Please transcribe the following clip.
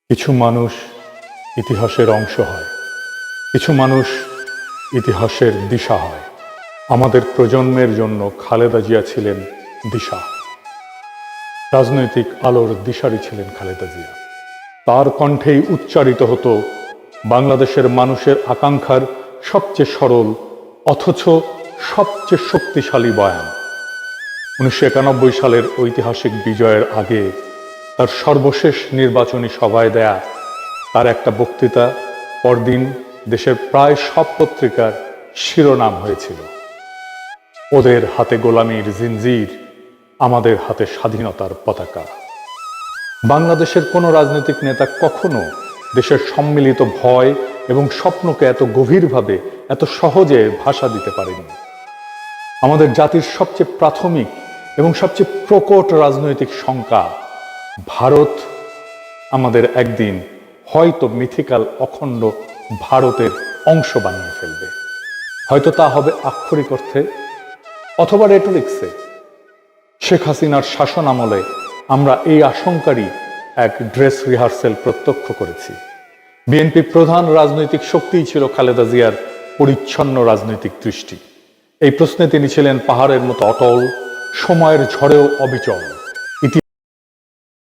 কিছু মানুষ ইতিহাসের অংশ হয়, কিছু মানুষ ইতিহাসের দিশা হয়। আমাদের প্রজন্মের জন্য খালেদা জিয়া ছিলেন দিশা। রাজনৈতিক আলোর দিশারি ছিলেন খালেদা জিয়া। তার কণ্ঠেই উচ্চারিত হতো বাংলাদেশের মানুষের আকাঙ্ক্ষার সবচেয়ে সরল অথচ সবচেয়ে শক্তিশালী বয়ান। 1991 সালের ঐতিহাসিক বিজয়ের আগে তার সর্বশেষ নির্বাচনী সভায় দেয়া তার একটা বক্তৃতা পরদিন দেশের প্রায় সব পত্রিকার শিরোনাম হয়েছিল, ওদের হাতে গোলামীর জিনজির, আমাদের হাতে স্বাধীনতার পতাকা। বাংলাদেশের কোনো রাজনৈতিক নেতা কখনো দেশের সম্মিলিত ভয় এবং স্বপ্নকে এত গভীরভাবে এত সহজে ভাষা দিতে পারেনি। আমাদের জাতির সবচেয়ে প্রাথমিক এবং সবচেয়ে প্রকট রাজনৈতিক শঙ্কা, ভারত আমাদের একদিন হয়তো মিথিক্যাল অখণ্ড ভারতের অংশ বানিয়ে ফেলবে। হয়তো তা হবে আক্ষরিক অর্থে অথবা রেটরিক্সে। শেখ হাসিনার শাসন আমলে আমরা এই আশঙ্কারই এক ড্রেস রিহার্সেল প্রত্যক্ষ করেছি। বিএনপি প্রধান রাজনৈতিক শক্তিই ছিল খালেদা জিয়ার পরিচ্ছন্ন রাজনৈতিক দৃষ্টি। এই প্রশ্নে তিনি ছিলেন পাহাড়ের মতো অটল, সময়ের ঝড়েও অবিচল।